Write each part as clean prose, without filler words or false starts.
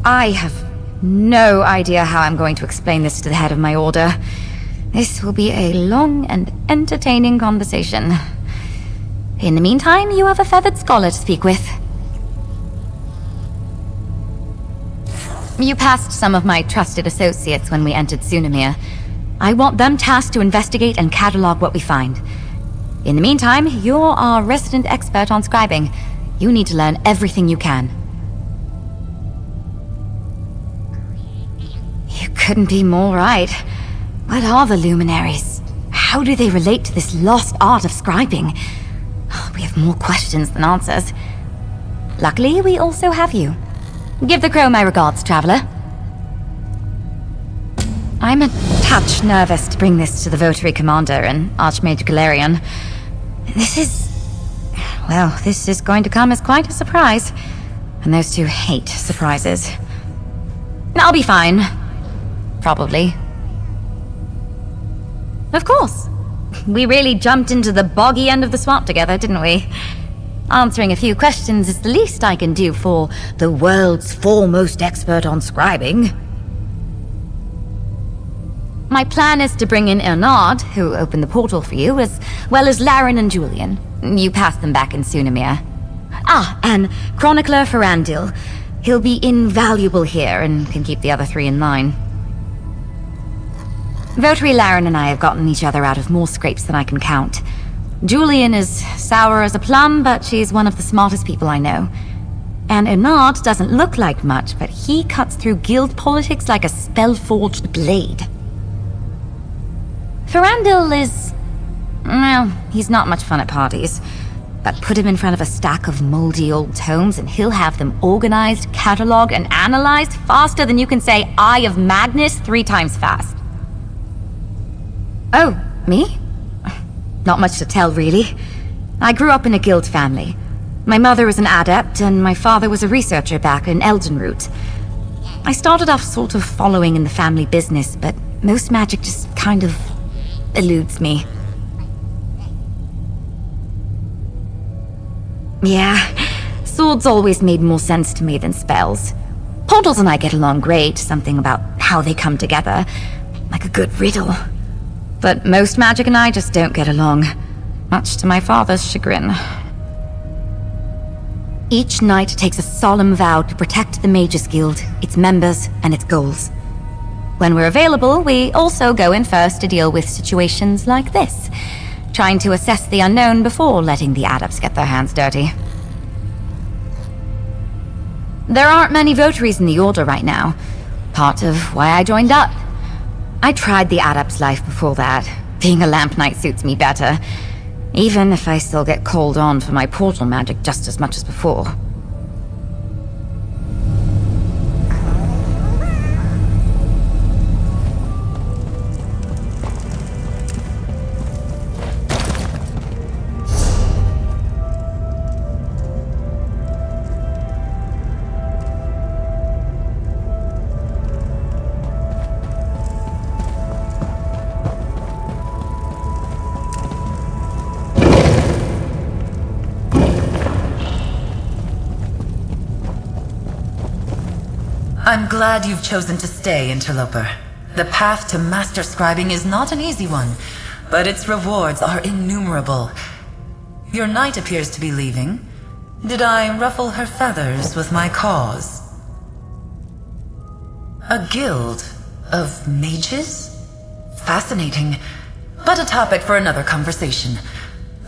I have no idea how I'm going to explain this to the head of my order. This will be a long and entertaining conversation. In the meantime, you have a feathered scholar to speak with. You passed some of my trusted associates when we entered Sunamir. I want them tasked to investigate and catalog what we find. In the meantime, you're our resident expert on scribing. You need to learn everything you can. You couldn't be more right. What are the luminaries? How do they relate to this lost art of scribing? We have more questions than answers. Luckily, we also have you. Give the crow my regards, traveler. I'm a touch nervous to bring this to the Votary Commander and Archmage Galarian. This is going to come as quite a surprise. And those two hate surprises. I'll be fine. Probably. Of course. We really jumped into the boggy end of the swamp together, didn't we? Answering a few questions is the least I can do for the world's foremost expert on scribing. My plan is to bring in Ernard, who opened the portal for you, as well as Laren and Julian. You passed them back in Sunamir. And Chronicler Ferandil. He'll be invaluable here and can keep the other three in line. Votary Laren and I have gotten each other out of more scrapes than I can count. Julian is sour as a plum, but she's one of the smartest people I know. And Ernard doesn't look like much, but he cuts through guild politics like a spell-forged blade. Ferandil is... well, he's not much fun at parties. But put him in front of a stack of moldy old tomes and he'll have them organized, catalogued, and analyzed faster than you can say Eye of Magnus 3 times fast. Oh, me? Not much to tell, really. I grew up in a guild family. My mother was an adept, and my father was a researcher back in Eldenroot. I started off sort of following in the family business, but most magic just kind of eludes me. Yeah, swords always made more sense to me than spells. Portals and I get along great, something about how they come together, like a good riddle. But most magic and I just don't get along, much to my father's chagrin. Each knight takes a solemn vow to protect the Mages Guild, its members, and its goals. When we're available, we also go in first to deal with situations like this, trying to assess the unknown before letting the adepts get their hands dirty. There aren't many votaries in the Order right now, part of why I joined up. I tried the adept's life before that. Being a lamp knight suits me better, even if I still get called on for my portal magic just as much as before. I'm glad you've chosen to stay, Interloper. The path to master scribing is not an easy one, but its rewards are innumerable. Your knight appears to be leaving. Did I ruffle her feathers with my cause? A guild of mages? Fascinating, but a topic for another conversation.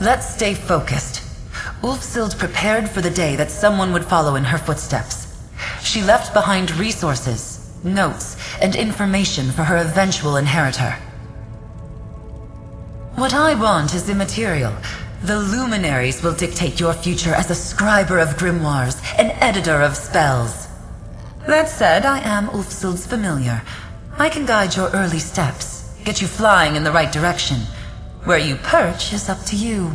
Let's stay focused. Ulfsild prepared for the day that someone would follow in her footsteps. She left behind resources, notes, and information for her eventual inheritor. What I want is immaterial. The luminaries will dictate your future as a scriber of grimoires, an editor of spells. That said, I am Ulfsild's familiar. I can guide your early steps, get you flying in the right direction. Where you perch is up to you.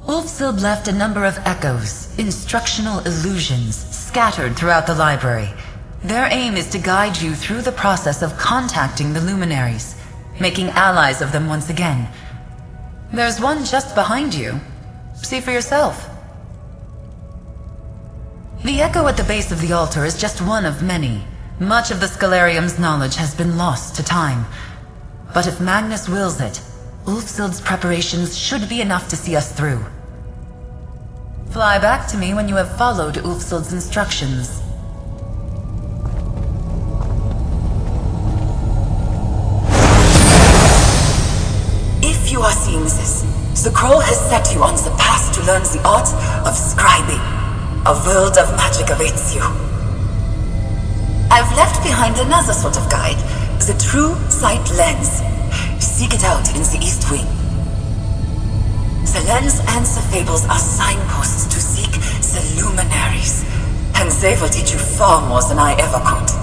Ulfsild left a number of echoes, instructional illusions, scattered throughout the library. Their aim is to guide you through the process of contacting the luminaries, making allies of them once again. There's one just behind you. See for yourself. The echo at the base of the altar is just one of many. Much of the Scholarium's knowledge has been lost to time. But if Magnus wills it, Ulfsild's preparations should be enough to see us through. Fly back to me when you have followed Ulfsild's instructions. If you are seeing this, the Scroll has set you on the path to learn the art of Scribing. A world of magic awaits you. I've left behind another sort of guide, the True Sight Lens. Seek it out in the East Wing. The lens and the fables are signposts to seek the luminaries, and they will teach you far more than I ever could.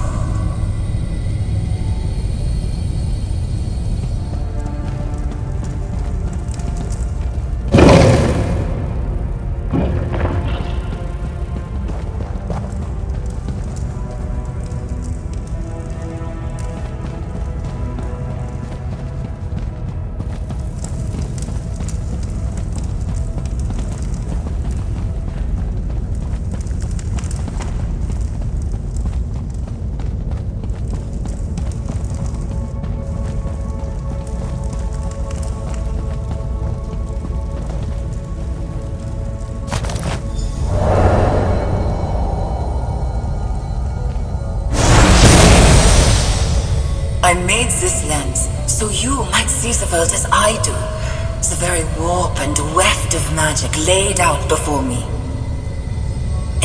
I made this lens so you might see the world as I do. The very warp and weft of magic laid out before me.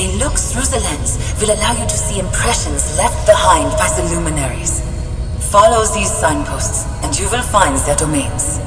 A look through the lens will allow you to see impressions left behind by the luminaries. Follow these signposts and you will find their domains.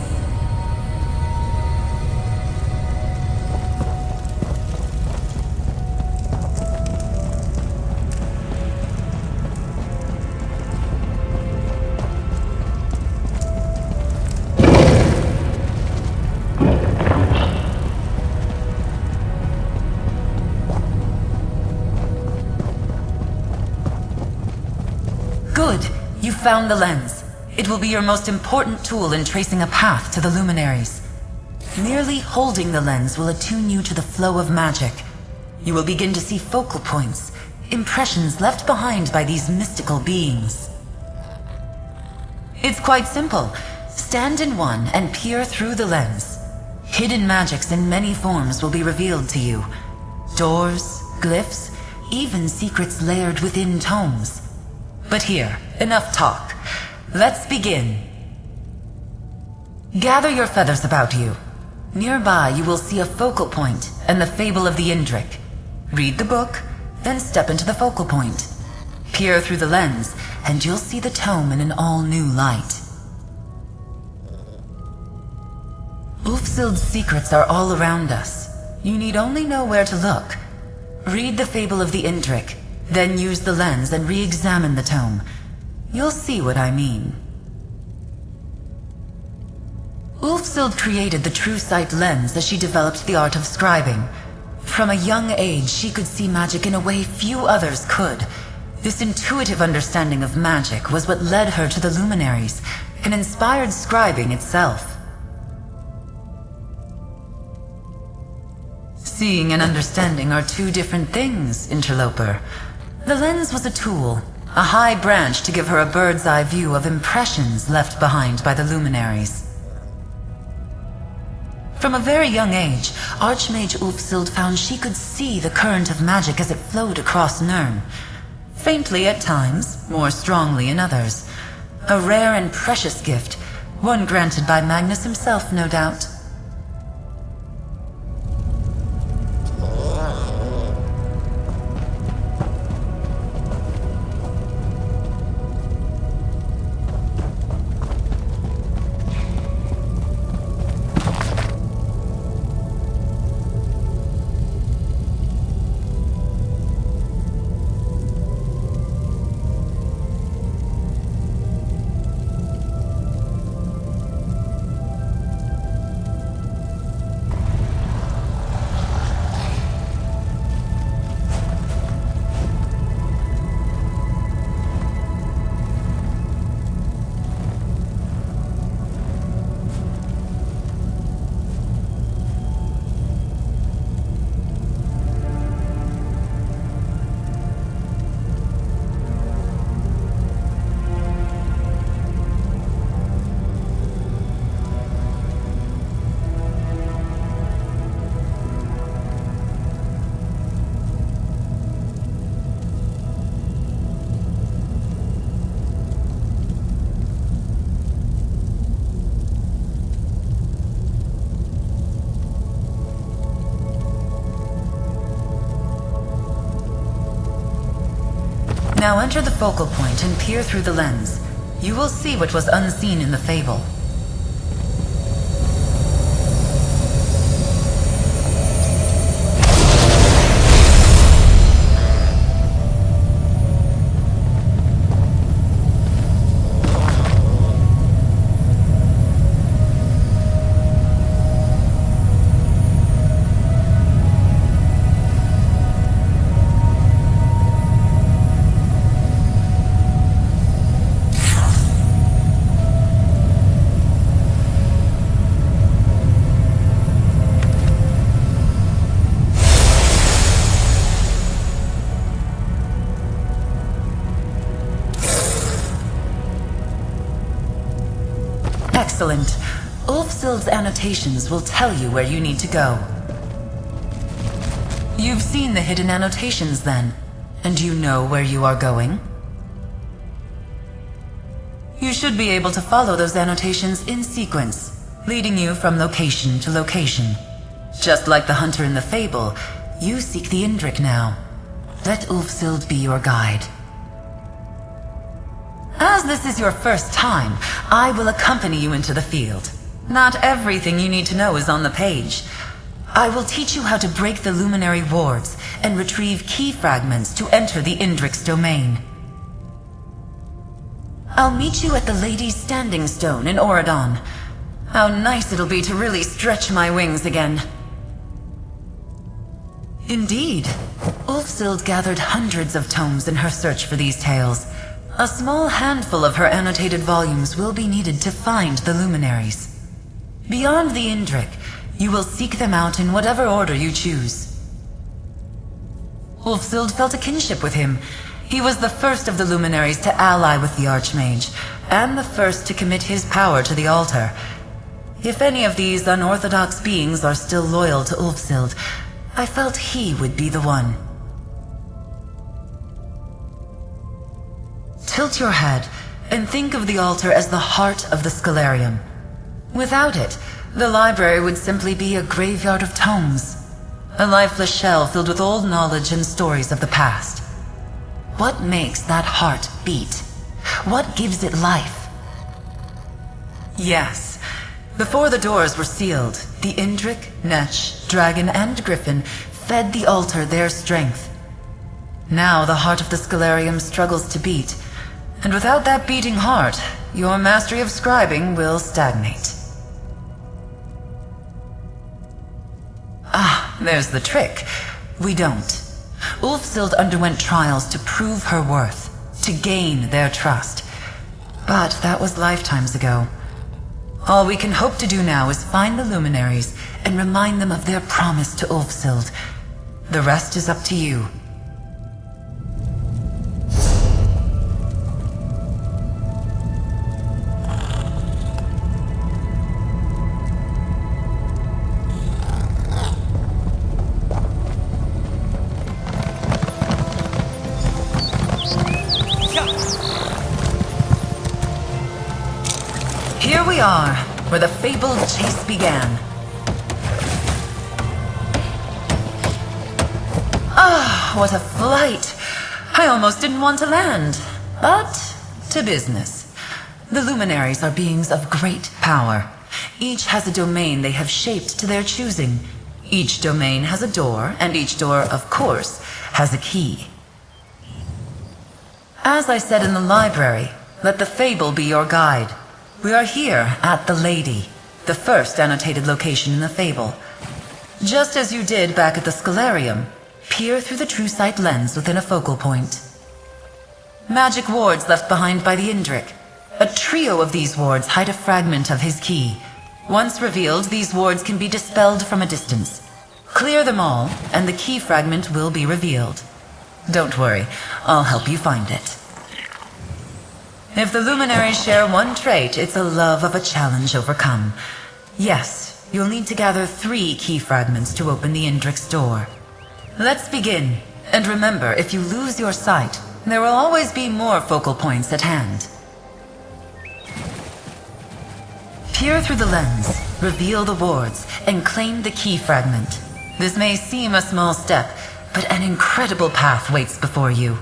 Good! You found the lens. It will be your most important tool in tracing a path to the luminaries. Merely holding the lens will attune you to the flow of magic. You will begin to see focal points, impressions left behind by these mystical beings. It's quite simple. Stand in one and peer through the lens. Hidden magics in many forms will be revealed to you. Doors, glyphs, even secrets layered within tomes. But here, enough talk. Let's begin. Gather your feathers about you. Nearby you will see a focal point and the fable of the Indrik. Read the book, then step into the focal point. Peer through the lens, and you'll see the tome in an all-new light. Ulfsild's secrets are all around us. You need only know where to look. Read the fable of the Indrik, then use the lens and re-examine the tome. You'll see what I mean. Ulfsild created the True Sight lens as she developed the art of scribing. From a young age, she could see magic in a way few others could. This intuitive understanding of magic was what led her to the luminaries, and inspired scribing itself. Seeing and understanding are two different things, interloper. The lens was a tool, a high branch to give her a bird's-eye view of impressions left behind by the luminaries. From a very young age, Archmage Ulfsild found she could see the current of magic as it flowed across Nirn. Faintly at times, more strongly in others. A rare and precious gift, one granted by Magnus himself, no doubt. Now enter the focal point and peer through the lens. You will see what was unseen in the fable. Excellent. Ulfsild's annotations will tell you where you need to go. You've seen the hidden annotations then, and you know where you are going? You should be able to follow those annotations in sequence, leading you from location to location. Just like the hunter in the fable, you seek the Indrik now. Let Ulfsild be your guide. As this is your first time, I will accompany you into the field. Not everything you need to know is on the page. I will teach you how to break the luminary wards and retrieve key fragments to enter the Indrik's domain. I'll meet you at the Lady's Standing Stone in Oradon. How nice it'll be to really stretch my wings again. Indeed, Ulfsild gathered hundreds of tomes in her search for these tales. A small handful of her annotated volumes will be needed to find the luminaries. Beyond the Indrik, you will seek them out in whatever order you choose. Ulfsild felt a kinship with him. He was the first of the luminaries to ally with the Archmage, and the first to commit his power to the altar. If any of these unorthodox beings are still loyal to Ulfsild, I felt he would be the one. Tilt your head and think of the altar as the heart of the Scholarium. Without it, the library would simply be a graveyard of tomes. A lifeless shell filled with old knowledge and stories of the past. What makes that heart beat? What gives it life? Yes, before the doors were sealed, the Indrik, Netch, Dragon, and Griffin fed the altar their strength. Now the heart of the Scholarium struggles to beat, and without that beating heart, your mastery of scribing will stagnate. Ah, there's the trick. We don't. Ulfsild underwent trials to prove her worth, to gain their trust. But that was lifetimes ago. All we can hope to do now is find the luminaries and remind them of their promise to Ulfsild. The rest is up to you. Here we are, where the fabled chase began. Ah, what a flight! I almost didn't want to land. But, to business. The luminaries are beings of great power. Each has a domain they have shaped to their choosing. Each domain has a door, and each door, of course, has a key. As I said in the library, let the fable be your guide. We are here at the Lady, the first annotated location in the fable. Just as you did back at the Scholarium, peer through the true sight lens within a focal point. Magic wards left behind by the Indrik. A trio of these wards hide a fragment of his key. Once revealed, these wards can be dispelled from a distance. Clear them all, and the key fragment will be revealed. Don't worry, I'll help you find it. If the luminaries share one trait, it's a love of a challenge overcome. Yes, you'll need to gather 3 key fragments to open the Indrik's door. Let's begin. And remember, if you lose your sight, there will always be more focal points at hand. Peer through the lens, reveal the wards, and claim the key fragment. This may seem a small step, but an incredible path waits before you.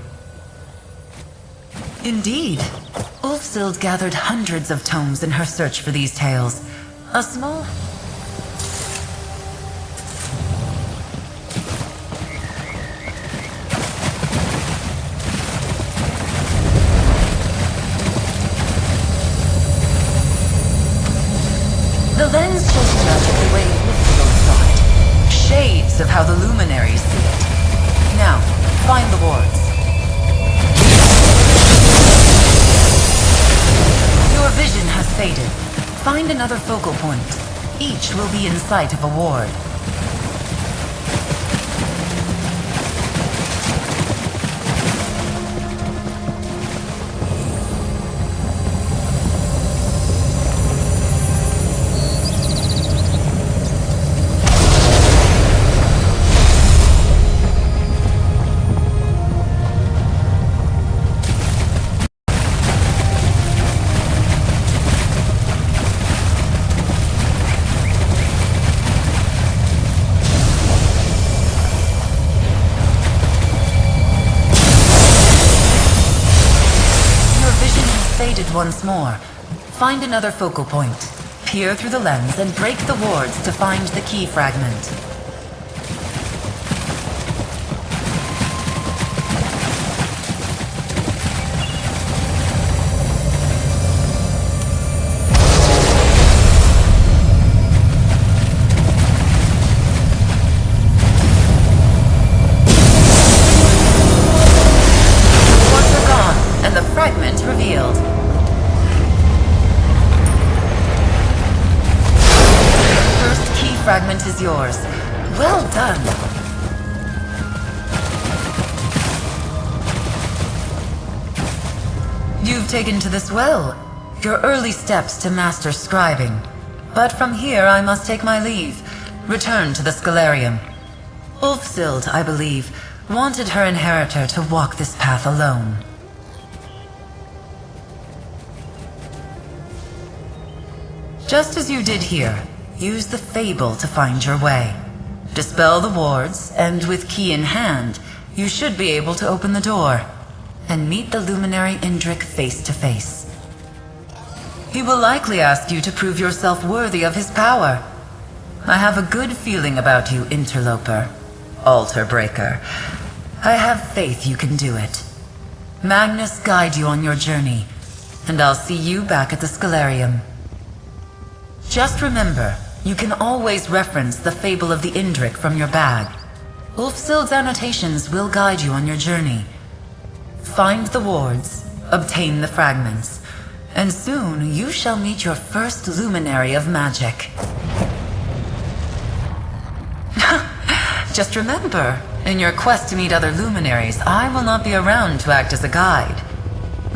Indeed. Ulfsild gathered hundreds of tomes in her search for these tales. A small... The lens shows magic the way Ulfsild saw it. Shades of how the luminaries see it. Now, find the wards. Your vision has faded. Find another focal point. Each will be in sight of a ward. Once more. Find another focal point. Peer through the lens and break the wards to find the key fragment. Wards are gone, and the fragment revealed. Fragment is yours. Well done. You've taken to this well. Your early steps to master scribing. But from here I must take my leave. Return to the Scholarium. Ulfsild, I believe, wanted her inheritor to walk this path alone. Just as you did here. Use the fable to find your way. Dispel the wards, and with key in hand, you should be able to open the door and meet the luminary Indrik face to face. He will likely ask you to prove yourself worthy of his power. I have a good feeling about you, interloper, altar breaker. I have faith you can do it. Magnus guide you on your journey, and I'll see you back at the Scholarium. Just remember, you can always reference the fable of the Indrik from your bag. Ulfsild's annotations will guide you on your journey. Find the wards, obtain the fragments, and soon you shall meet your first luminary of magic. Just remember, in your quest to meet other luminaries, I will not be around to act as a guide.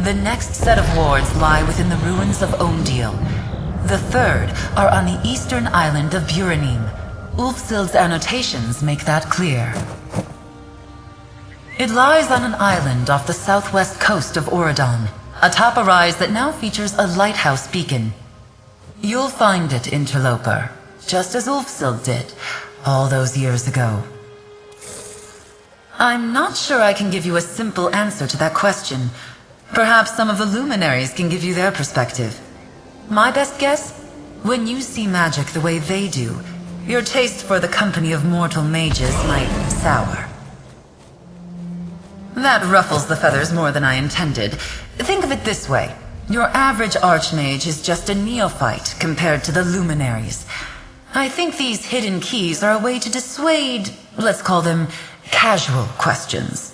The next set of wards lie within the ruins of Omdil. The third are on the eastern island of Buranim. Ulfsild's annotations make that clear. It lies on an island off the southwest coast of Oradon, atop a rise that now features a lighthouse beacon. You'll find it, interloper, just as Ulfsild did, all those years ago. I'm not sure I can give you a simple answer to that question. Perhaps some of the luminaries can give you their perspective. My best guess? When you see magic the way they do, your taste for the company of mortal mages might sour. That ruffles the feathers more than I intended. Think of it this way. Your average archmage is just a neophyte compared to the luminaries. I think these hidden keys are a way to dissuade, let's call them, casual questions.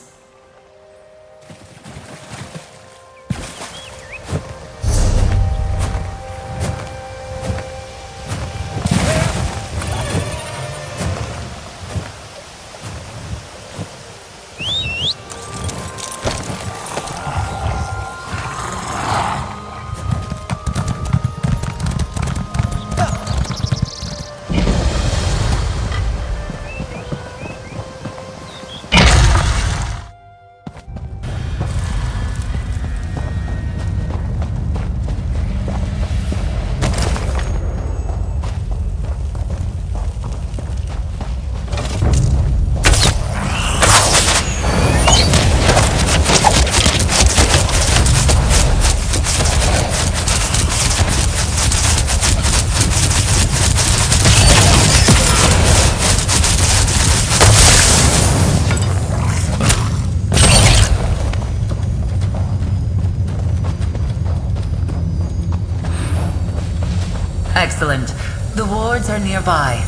Excellent. The wards are nearby.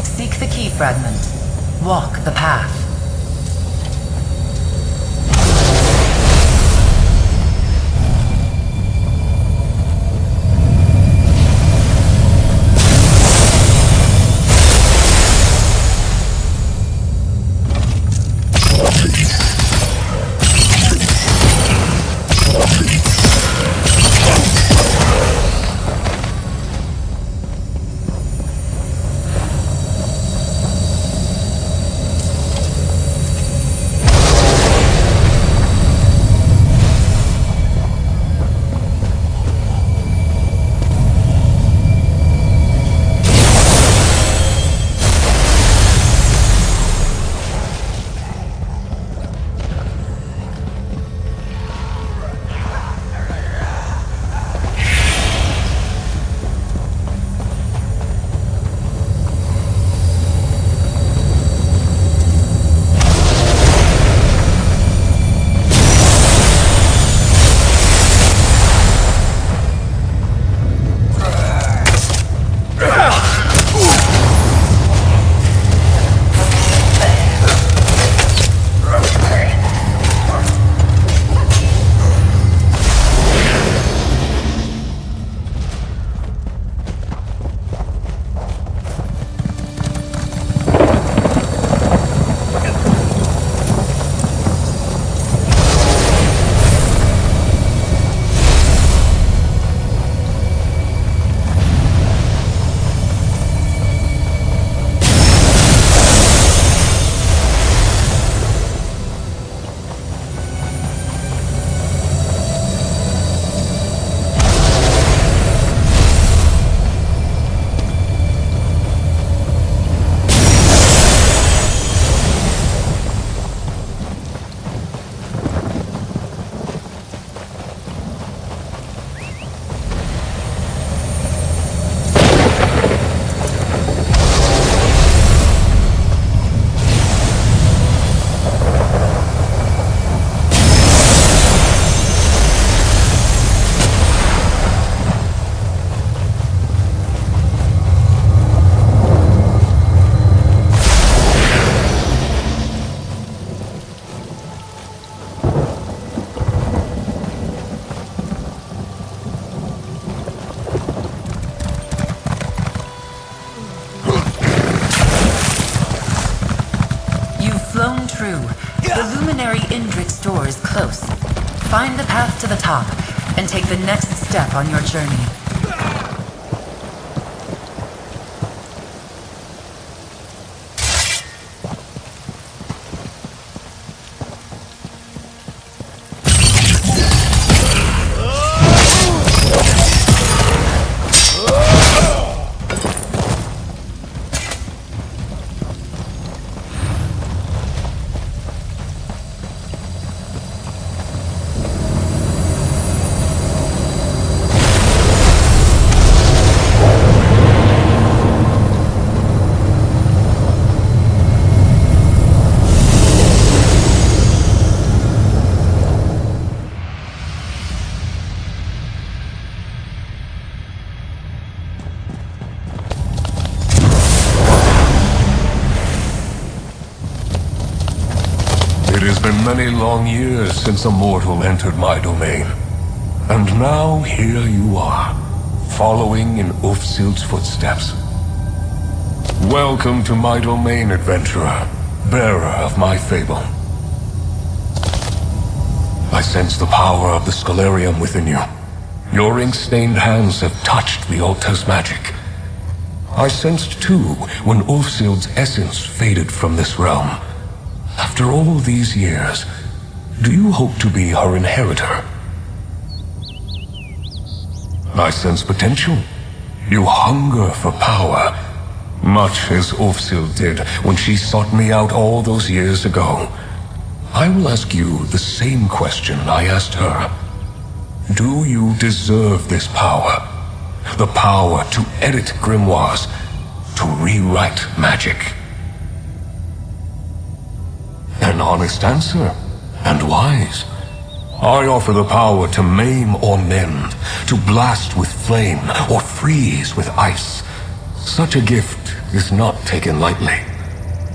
Seek the key fragment. Walk the path. The luminary Indrik's door is close. Find the path to the top, and take the next step on your journey. It has been many long years since a mortal entered my domain. And now here you are, following in Ulfsild's footsteps. Welcome to my domain, adventurer, bearer of my fable. I sense the power of the Scholarium within you. Your ink-stained hands have touched the altar's magic. I sensed too when Ulfsild's essence faded from this realm. After all these years, do you hope to be her inheritor? I sense potential. You hunger for power, much as Ulfsild did when she sought me out all those years ago. I will ask you the same question I asked her. Do you deserve this power? The power to edit grimoires, to rewrite magic? An honest answer, and wise. I offer the power to maim or mend, to blast with flame or freeze with ice. Such a gift is not taken lightly.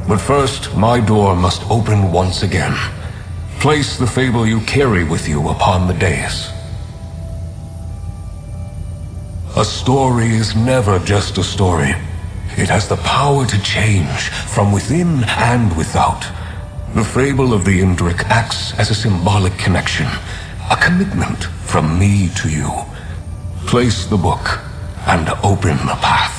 But first, my door must open once again. Place the fable you carry with you upon the dais. A story is never just a story. It has the power to change from within and without. The fable of the Indrik acts as a symbolic connection, a commitment from me to you. Place the book and open the path.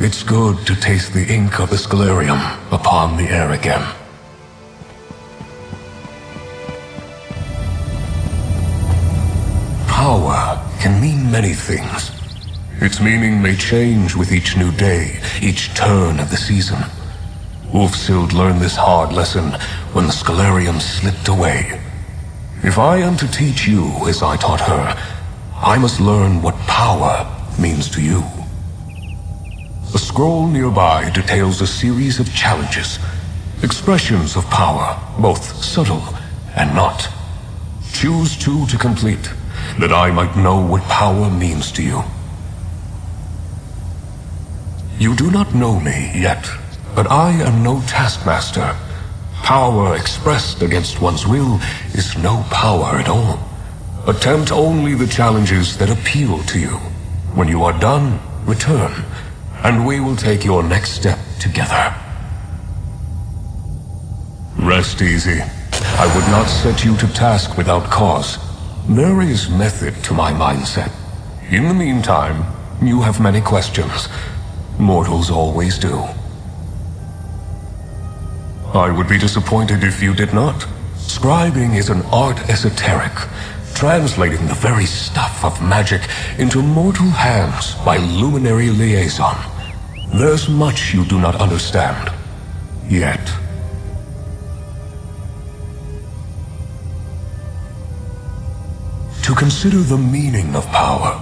It's good to taste the ink of the Scalarium upon the air again. Power can mean many things. Its meaning may change with each new day, each turn of the season. Ulfsild learned this hard lesson when the Scalarium slipped away. If I am to teach you as I taught her, I must learn what power means to you. A scroll nearby details a series of challenges, expressions of power, both subtle and not. Choose two to complete, that I might know what power means to you. You do not know me yet, but I am no taskmaster. Power expressed against one's will is no power at all. Attempt only the challenges that appeal to you. When you are done, return, and we will take your next step together. Rest easy. I would not set you to task without cause. There is method to my mindset. In the meantime, you have many questions. Mortals always do. I would be disappointed if you did not. Scribing is an art esoteric, translating the very stuff of magic into mortal hands by luminary liaison. There's much you do not understand, yet. To consider the meaning of power.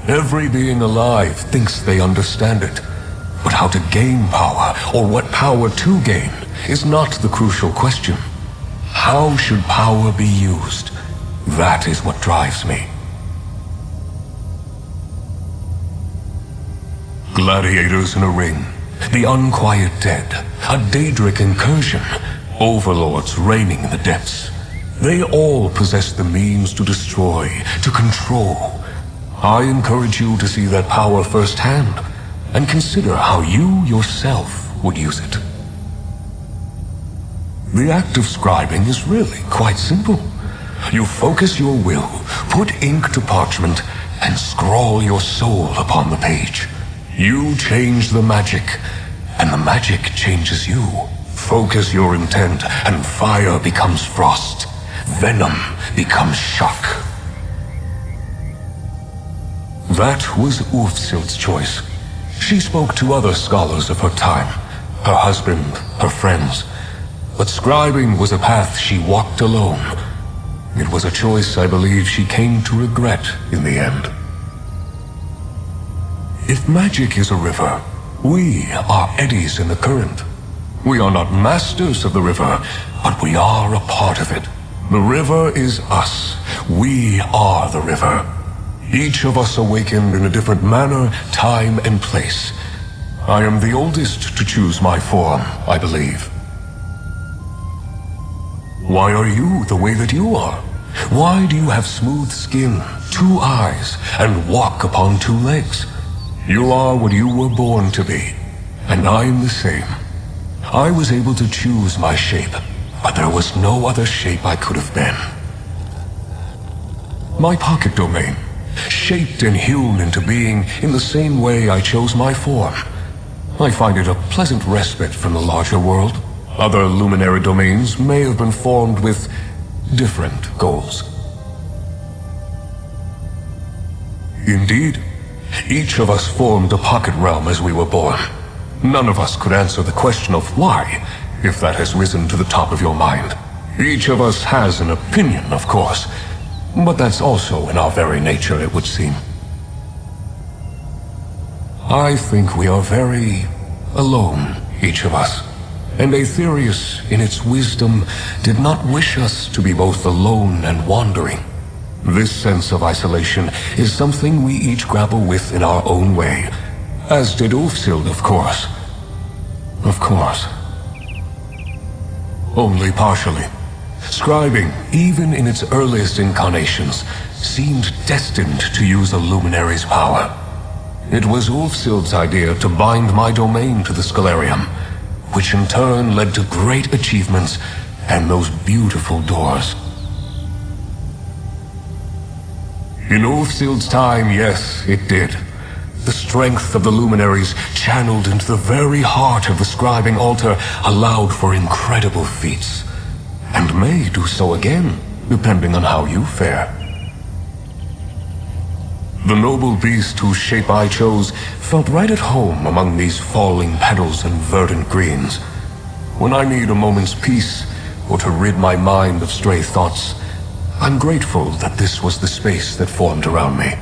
Every being alive thinks they understand it. But how to gain power, or what power to gain, is not the crucial question. How should power be used? That is what drives me. Gladiators in a ring, the unquiet dead, a Daedric incursion, overlords reigning in the depths. They all possess the means to destroy, to control. I encourage you to see that power firsthand, and consider how you yourself would use it. The act of scribing is really quite simple. You focus your will, put ink to parchment, and scrawl your soul upon the page. You change the magic, and the magic changes you. Focus your intent, and fire becomes frost. Venom becomes shock. That was Ulfsild's choice. She spoke to other scholars of her time, her husband, her friends. But scribing was a path she walked alone. It was a choice I believe she came to regret in the end. If magic is a river, we are eddies in the current. We are not masters of the river, but we are a part of it. The river is us. We are the river. Each of us awakened in a different manner, time, and place. I am the oldest to choose my form, I believe. Why are you the way that you are? Why do you have smooth skin, 2 eyes, and walk upon 2 legs? You are what you were born to be, and I am the same. I was able to choose my shape, but there was no other shape I could have been. My pocket domain, shaped and hewn into being in the same way I chose my form. I find it a pleasant respite from the larger world. Other luminary domains may have been formed with different goals. Indeed, Each of us formed a pocket realm as we were born. None of us could answer the question of why, if that has risen to the top of your mind. Each of us has an opinion, of course, but that's also in our very nature, it would seem. I think we are very alone, each of us. And Aetherius, in its wisdom, did not wish us to be both alone and wandering. This sense of isolation is something we each grapple with in our own way, as did Ulfsild, of course. Of course. Only partially. Scribing, even in its earliest incarnations, seemed destined to use a luminary's power. It was Ulfsild's idea to bind my domain to the Scalarium, which in turn led to great achievements and those beautiful doors. In Ulfsild's time, yes, it did. The strength of the luminaries channeled into the very heart of the scribing altar allowed for incredible feats, and may do so again, depending on how you fare. The noble beast whose shape I chose felt right at home among these falling petals and verdant greens. When I need a moment's peace, or to rid my mind of stray thoughts, I'm grateful that this was the space that formed around me.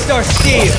Our steel!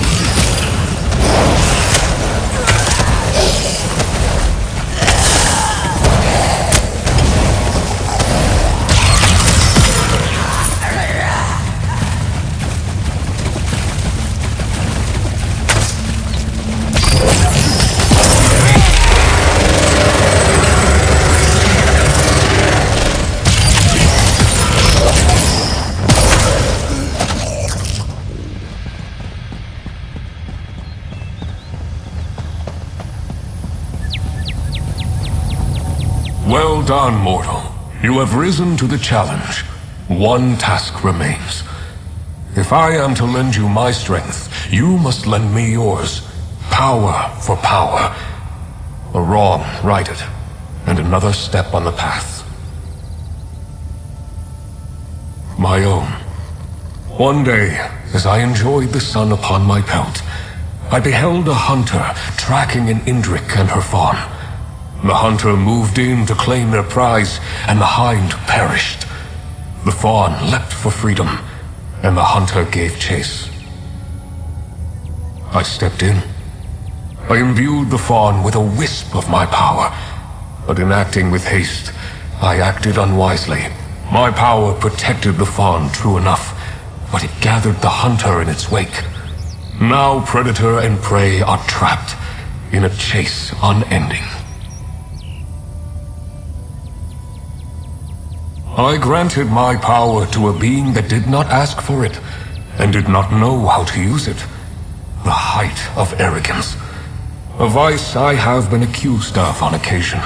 Well done, mortal. You have risen to the challenge. One task remains. If I am to lend you my strength, you must lend me yours. Power for power. A wrong righted, and another step on the path. My own. One day, as I enjoyed the sun upon my pelt, I beheld a hunter tracking an Indrik and her fawn. The hunter moved in to claim their prize, and the hind perished. The fawn leapt for freedom, and the hunter gave chase. I stepped in. I imbued the fawn with a wisp of my power, but in acting with haste, I acted unwisely. My power protected the fawn, true enough, but it gathered the hunter in its wake. Now predator and prey are trapped in a chase unending. I granted my power to a being that did not ask for it, and did not know how to use it. The height of arrogance. A vice I have been accused of on occasion.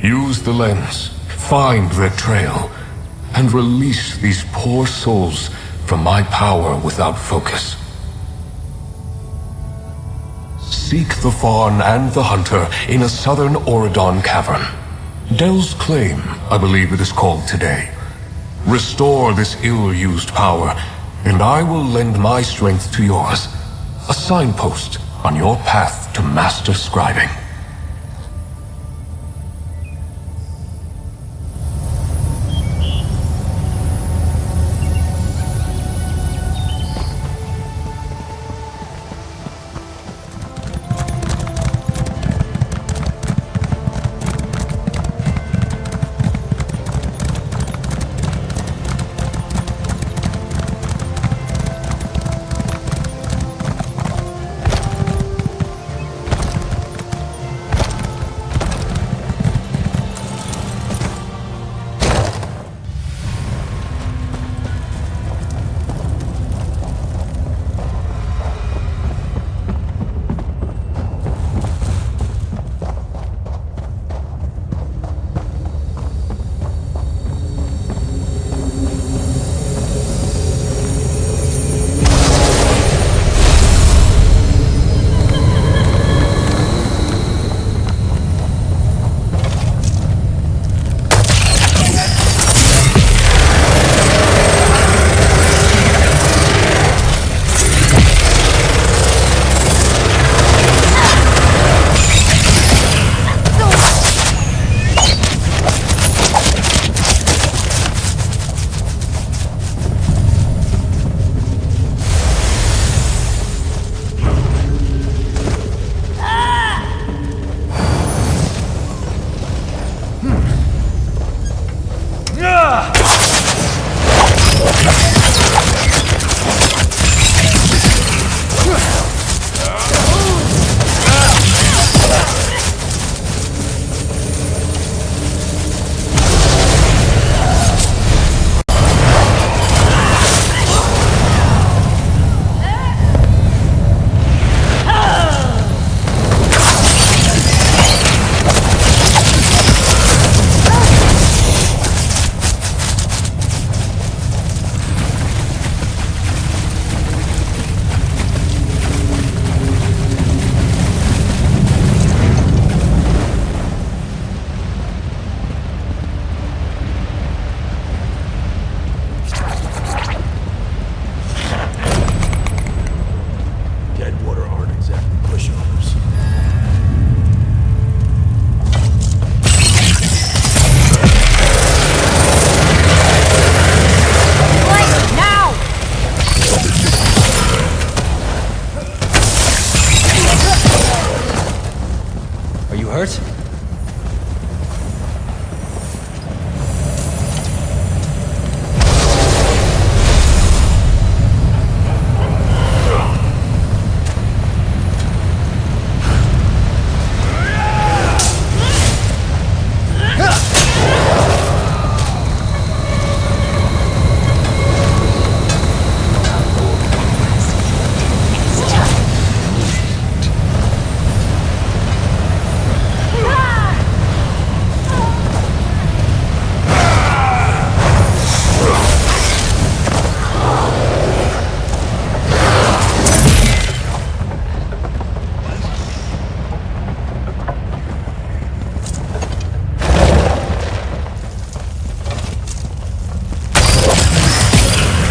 Use the lens, find their trail, and release these poor souls from my power without focus. Seek the fawn and the hunter in a southern Auridon cavern. Del's Claim, I believe it is called today. Restore this ill-used power, and I will lend my strength to yours. A signpost on your path to master scribing.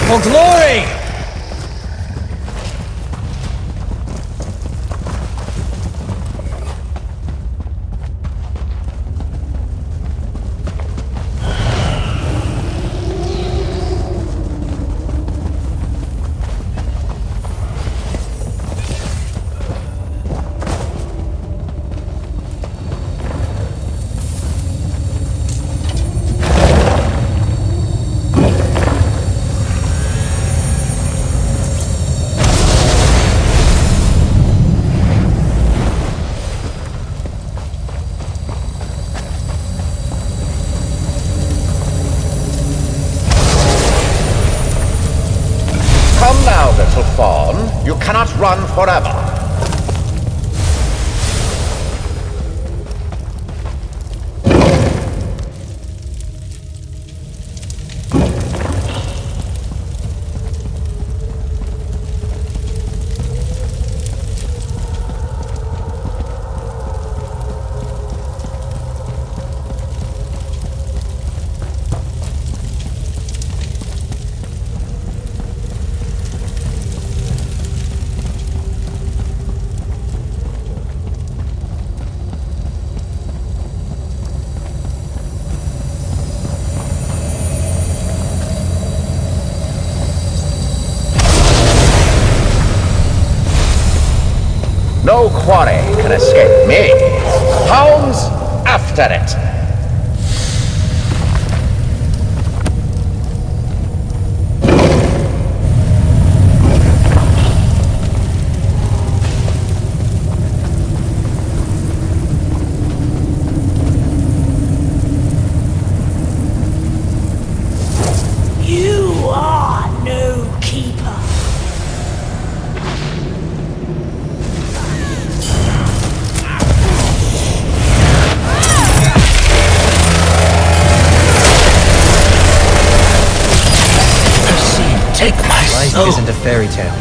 For glory! Come now, little fawn. You cannot run forever. No quarry can escape me. Hounds, after it! You are no keeper. Take my Life soul. isn't a fairy tale,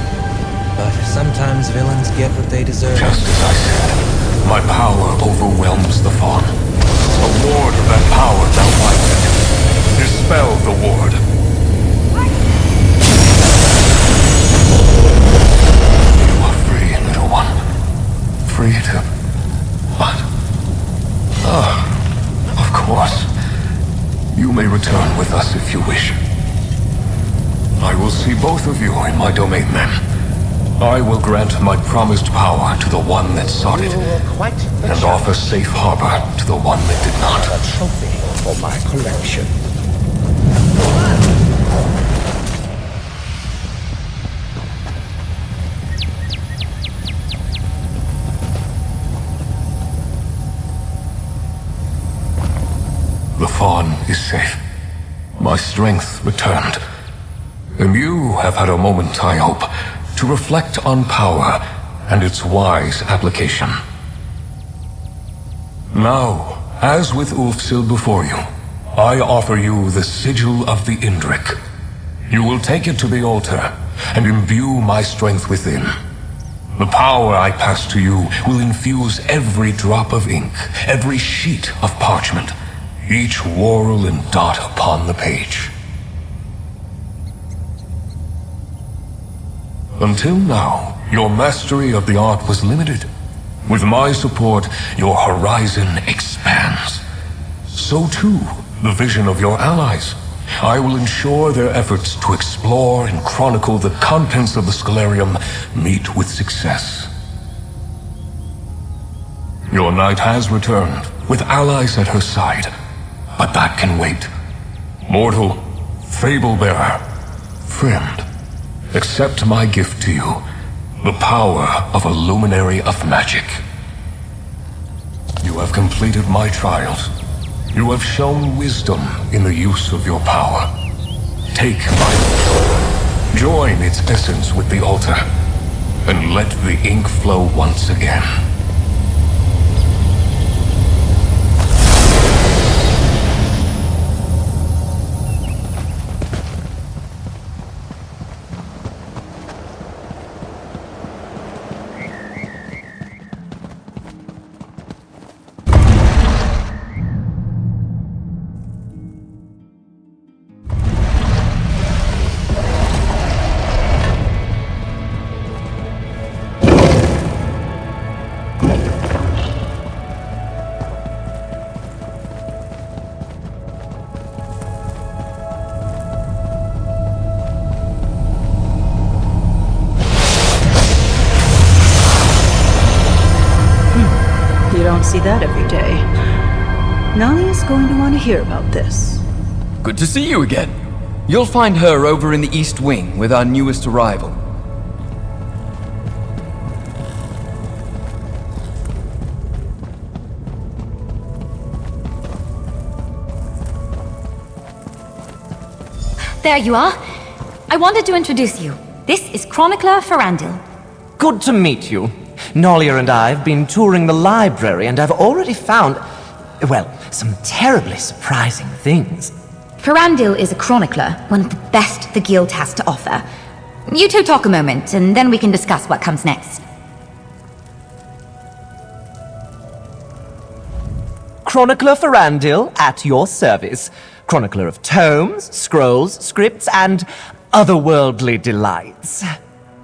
but sometimes villains get what they deserve. Just as I said, my power overwhelms the fawn. A ward of that power thou findest. Dispel the ward. You are free, little one. Free to... what? Ah, of course. You may return with us if you wish. I will see both of you in my domain then. I will grant my promised power to the one that sought it, and offer safe harbor to the one that did not. A trophy for my collection. The fawn is safe. My strength returned. And you have had a moment, I hope, to reflect on power and its wise application. Now, as with Ulfsil before you, I offer you the sigil of the Indrik. You will take it to the altar and imbue my strength within. The power I pass to you will infuse every drop of ink, every sheet of parchment, each whorl and dot upon the page. Until now, your mastery of the art was limited. With my support, your horizon expands. So too, the vision of your allies. I will ensure their efforts to explore and chronicle the contents of the Scholarium meet with success. Your knight has returned, with allies at her side. But that can wait. Mortal, fable-bearer, friend, accept my gift to you, the power of a luminary of magic. You have completed my trials. You have shown wisdom in the use of your power. Take my gift. Join its essence with the altar, and let the ink flow once again. see that every day. Nahlia's going to want to hear about this. Good to see you again. You'll find her over in the East Wing with our newest arrival. There you are. I wanted to introduce you. This is Chronicler Ferandil. Good to meet you. Nahlia and I have been touring the library and I've already found, well, some terribly surprising things. Ferandil is a chronicler, one of the best the guild has to offer. You two talk a moment, and then we can discuss what comes next. Chronicler Ferandil, at your service. Chronicler of tomes, scrolls, scripts, and otherworldly delights.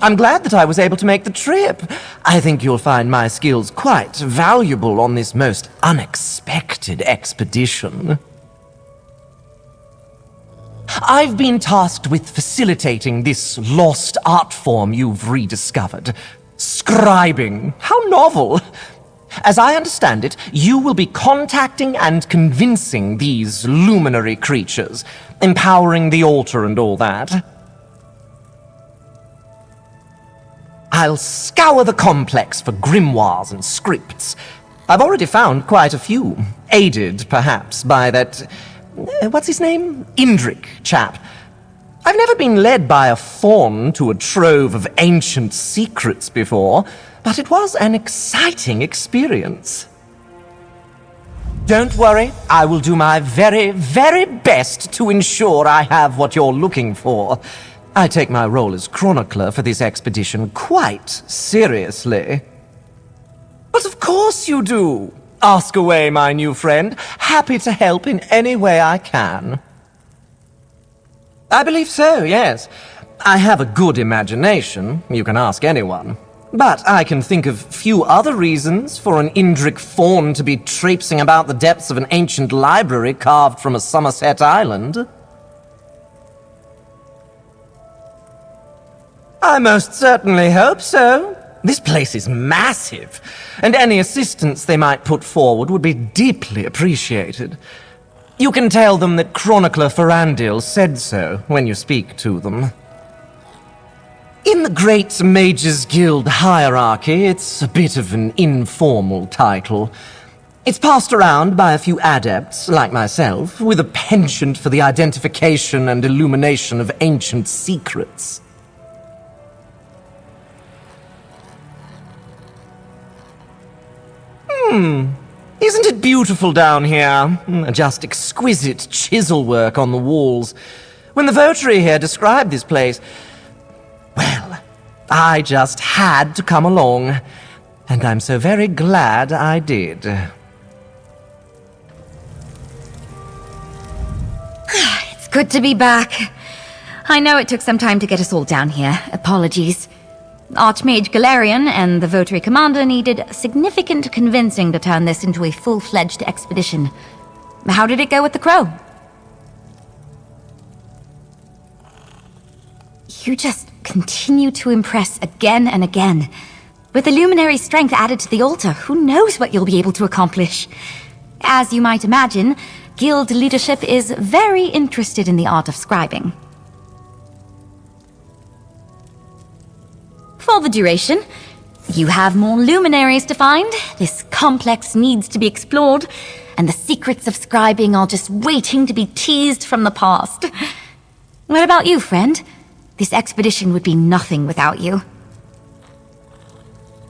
I'm glad that I was able to make the trip. I think you'll find my skills quite valuable on this most unexpected expedition. I've been tasked with facilitating this lost art form you've rediscovered. Scribing. How novel! As I understand it, you will be contacting and convincing these luminary creatures, empowering the altar and all that. I'll scour the complex for grimoires and scripts. I've already found quite a few, aided, perhaps, by that... what's his name? Indrik chap. I've never been led by a faun to a trove of ancient secrets before, but it was an exciting experience. Don't worry, I will do my very, very best to ensure I have what you're looking for. I take my role as chronicler for this expedition quite seriously. But of course you do. Ask away, my new friend. Happy to help in any way I can. I believe so, yes. I have a good imagination. You can ask anyone. But I can think of few other reasons for an Indrik faun to be traipsing about the depths of an ancient library carved from a Somerset island. I most certainly hope so. This place is massive, and any assistance they might put forward would be deeply appreciated. You can tell them that Chronicler Ferandil said so when you speak to them. In the Great Mages Guild hierarchy, it's a bit of an informal title. It's passed around by a few adepts, like myself, with a penchant for the identification and illumination of ancient secrets. Isn't it beautiful down here? Just exquisite chisel work on the walls. When the Votary here described this place, well, I just had to come along, and I'm so very glad I did. It's good to be back. I know it took some time to get us all down here. Apologies. Archmage Galarian and the Votary Commander needed significant convincing to turn this into a full-fledged expedition. How did it go with the Crow? You just continue to impress again and again. With the luminary strength added to the altar, who knows what you'll be able to accomplish? As you might imagine, guild leadership is very interested in the art of scribing. For the duration, you have more luminaries to find, this complex needs to be explored, and the secrets of scribing are just waiting to be teased from the past. What about you, friend? This expedition would be nothing without you.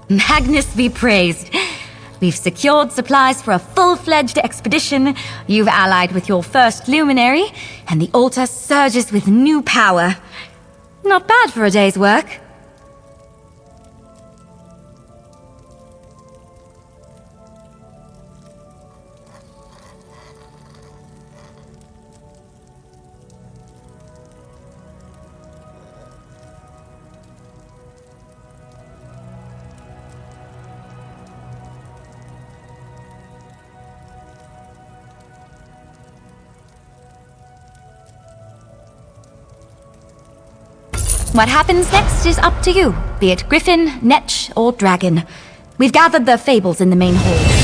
Magnus be praised. We've secured supplies for a full-fledged expedition, you've allied with your first luminary, and the altar surges with new power. Not bad for a day's work. What happens next is up to you, be it griffin, netch, or dragon. We've gathered the fables in the main hall.